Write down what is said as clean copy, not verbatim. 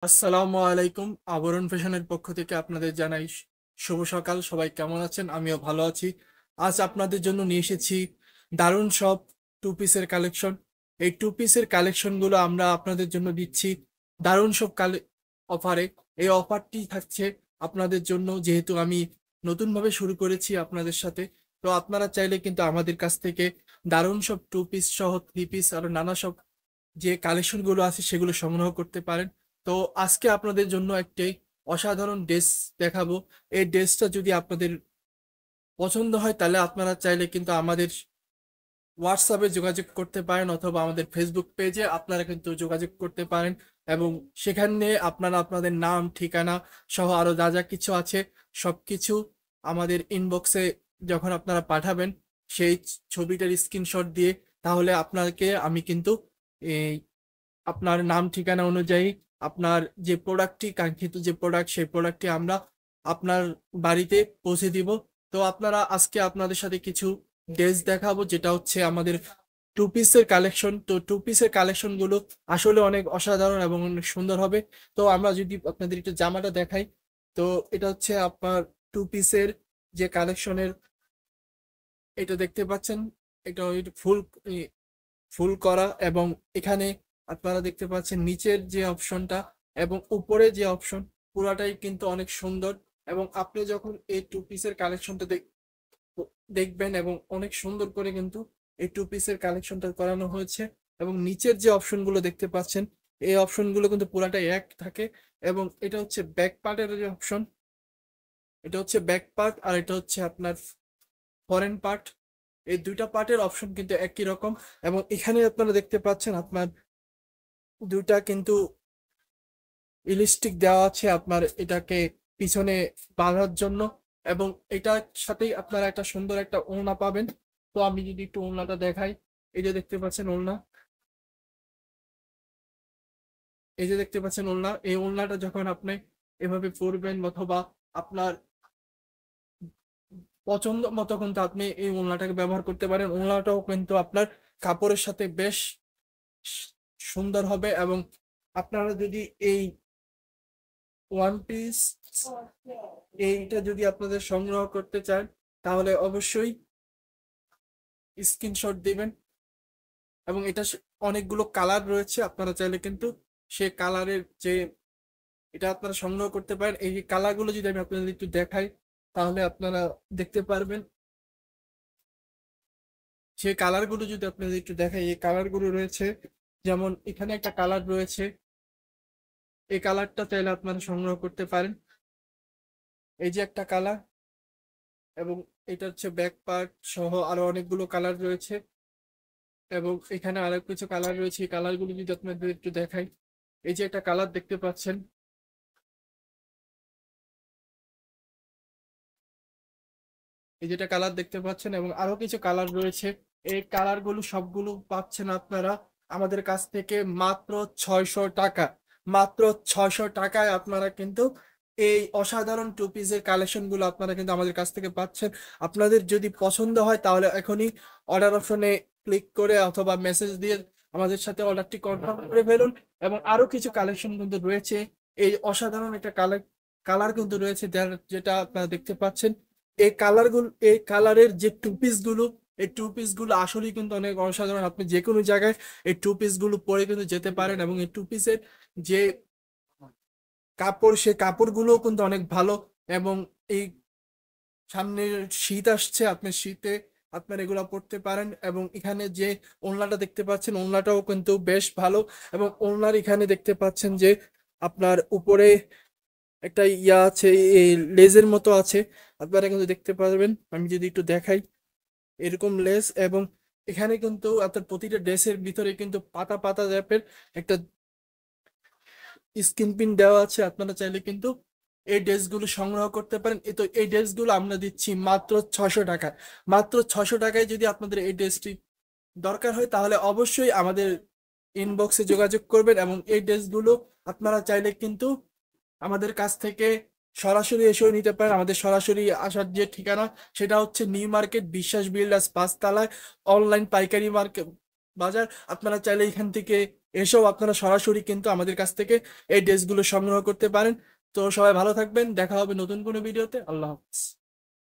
আসসালামু আলাইকুম। আবরণ ফ্যাশনের পক্ষ থেকে আপনাদের জানাই শুভ সকাল। সবাই কেমন আছেন? আমিও ভালো আছি। আজ আপনাদের জন্য নিয়ে এসেছি দারুণ সব টু পিসের কালেকশন। এই টু পিসের কালেকশনগুলো আমরা আপনাদের জন্য দিচ্ছি দারুণ সব অফারে। এই অফারটি থাকছে আপনাদের জন্য, যেহেতু আমি নতুনভাবে শুরু করেছি আপনাদের সাথে। তো আপনারা চাইলে কিন্তু আমাদের কাছ থেকে দারুণ সব টু পিস সহ থ্রি পিস আরো নানা সব যে কালেকশনগুলো আছে সেগুলো সংগ্রহ করতে পারেন। তো আজকে আপনাদের জন্য একটি অসাধারণ ড্রেস দেখাবো। এই ড্রেসটা যদি আপনাদের পছন্দ হয় তাহলে আপনারা চাইলে কিন্তু আমাদের হোয়াটসঅ্যাপে যোগাযোগ করতে পারেন, অথবা আমাদের ফেসবুক পেজে আপনারা কিন্তু যোগাযোগ করতে পারেন। এবং সেখানে আপনারা আপনাদের নাম, ঠিকানা সহ আরো যা যা কিছু আছে সবকিছু আমাদের ইনবক্সে যখন আপনারা পাঠাবেন, সেই ছবিটার স্ক্রিনশট দিয়ে, তাহলে আপনাকে আমি কিন্তু এই আপনার নাম ঠিকানা অনুযায়ী আপনার যে প্রোডাক্টটি, কাঙ্ক্ষিত যে প্রোডাক্ট, সেই প্রোডাক্টটি আমরা আপনার বাড়িতে পৌঁছে দিব। তো আপনারা আজকে আপনাদের সাথে কিছু ড্রেস দেখাবো, যেটা হচ্ছে আমাদের টু পিসের কালেকশন। তো টু পিসের কালেকশন গুলো আসলে অনেক অসাধারণ এবং অনেক সুন্দর হবে। তো আমরা যদি আপনাদের একটু জামাটা দেখাই, তো এটা হচ্ছে আপনার টু পিসের যে কালেকশনের, এটা দেখতে পাচ্ছেন। এটা ওই ফুল ফুল করা, এবং এখানে আপনারা দেখতে পাচ্ছেন নিচের যে অপশনটা এবং উপরে যে অপশন, পুরাটাই কিন্তু অনেক সুন্দর। এবং আপনি যখন এই টু পিসের কালেকশনটা দেখবেন, এবং অনেক সুন্দর করে কিন্তু এই টু পিসের কালেকশনটা করানো হয়েছে। এবং নিচের যে অপশনগুলো দেখতে পাচ্ছেন, এই অপশনগুলো কিন্তু পুরাটাই এক থাকে। এবং এটা হচ্ছে ব্যাক পার্টের যে অপশন, এটা হচ্ছে ব্যাক পার্ট, আর এটা হচ্ছে আপনার ফরেন পার্ট। এই দুইটা পার্টের অপশন কিন্তু একই রকম। এবং এখানে আপনারা দেখতে পাচ্ছেন আপনার দুইটা কিন্তু ইলাস্টিক দেওয়া আছে আপনার এটাকে পিছনে বাঁধার জন্য। এবং এটার সাথেই আপনারা একটা সুন্দর একটা ওড়না পাবেন। তো আমি যদি একটু ওড়নাটা দেখাই, এই যে দেখতে পাচ্ছেন ওড়না, এই যে দেখতে পাচ্ছেন ওড়না। এই ওড়নাটা যখন আপনি এভাবে পরবেন, অথবা আপনার পছন্দ মতো কিন্তু আপনি এই ওড়নাটাকে ব্যবহার করতে পারেন। ওড়নাটাও কিন্তু আপনার কাপড়ের সাথে বেশ সুন্দর হবে। এবং আপনারা যদি এই ওয়ান পিস এইটা যদি আপনাদের সংগ্রহ করতে চান, তাহলে অবশ্যই স্ক্রিনশট দিবেন। এবং এটা অনেকগুলো কালার রয়েছে, আপনারা চাইলে কিন্তু সে কালারের যে এটা আপনারা সংগ্রহ করতে পারেন। এই কালারগুলো যদি আমি আপনাদের একটু দেখাই, তাহলে আপনারা দেখতে পারবেন। সেই কালারগুলো যদি আপনাদের একটু দেখাই, এই কালারগুলো রয়েছে, যেমন এখানে একটা কালার রয়েছে, এই কালারটা চাইলে আপনারা সংগ্রহ করতে পারেন। এই যে একটা কালার, এবং এটা হচ্ছে ব্যাক পার্ট সহ আরো অনেকগুলো কালার রয়েছে। এবং এখানে আরো কিছু কালার রয়েছে, এই কালারগুলো যদি আপনাদের একটু দেখাই, এই যে একটা কালার দেখতে পাচ্ছেন, এই যেটা কালার দেখতে পাচ্ছেন, এবং আরো কিছু কালার রয়েছে। এই কালারগুলো সবগুলো পাচ্ছেন আপনারা আমাদের কাছ থেকে মাত্র 600 টাকা। মাত্র 600 টাকায় আপনারা কিন্তু এই অসাধারণ টু পিসের কালেকশন গুলো আপনারা কিন্তু আমাদের কাছ থেকে পাচ্ছেন। আপনাদের যদি পছন্দ হয় তাহলে এখনই অর্ডার অপশনে ক্লিক করে অথবা মেসেজ দিয়ে আমাদের সাথে অর্ডারটি কনফার্ম করে ফেলুন। এবং আরো কিছু কালেকশন কিন্তু রয়েছে। এই অসাধারণ একটা কালার কালার কিন্তু রয়েছে, যেটা আপনারা দেখতে পাচ্ছেন। এই কালারের যে টু পিস গুলো, এই টু পিস গুলো আসলেই কিন্তু অনেক অসাধারণ। আপনি যে কোনো জায়গায় এই টু পিস গুলো পরে কিন্তু যেতে পারেন। এবং এই টু পিসের যে কাপড়, সে কাপড়গুলো কিন্তু অনেক ভালো। এবং এই সামনে শীত আসছে, আপনি শীতে আপনার এগুলা পড়তে পারেন। এবং এখানে যে ওড়নাটা দেখতে পাচ্ছেন, ওড়নাটাও কিন্তু বেশ ভালো। এবং ওড়নার এখানে দেখতে পাচ্ছেন যে আপনার উপরে একটা ইয়া আছে, এই লেজের মতো আছে, আপনারা কিন্তু দেখতে পারবেন। আমি যদি একটু দেখাই, এরকম লেস। এবং এখানে কিন্তু আপনার প্রতিটা ড্রেসের ভিতরে কিন্তু পাতা পাতা টাইপের একটা স্কিন পিন দেওয়া আছে। আপনারা চাইলে কিন্তু এই ড্রেসগুলো সংগ্রহ করতে পারেন। তো এই ড্রেসগুলো আমরা দিচ্ছি মাত্র 600 টাকায়। মাত্র 600 টাকায় যদি আপনাদের এই ড্রেসটি দরকার হয়, তাহলে অবশ্যই আমাদের ইনবক্সে যোগাযোগ করবেন। এবং এই ড্রেসগুলো আপনারা চাইলে কিন্তু আমাদের কাছ থেকে সরাসরি এসেও নিতে পারেন। আমাদের সরাসরি আসার যে ঠিকানা, সেটা হচ্ছে নিউ মার্কেট, বিশ্বাস বিল্ডার্স 5 তলায়, অনলাইন পাইকারি মার্কেট বাজার। আপনারা চাইলে এখান থেকে এসব আপনারা সরাসরি কিন্তু আমাদের কাছ থেকে এই ড্রেসগুলো সংগ্রহ করতে পারেন। তো সবাই ভালো থাকবেন, দেখা হবে নতুন কোনো ভিডিওতে। আল্লাহ হাফেজ।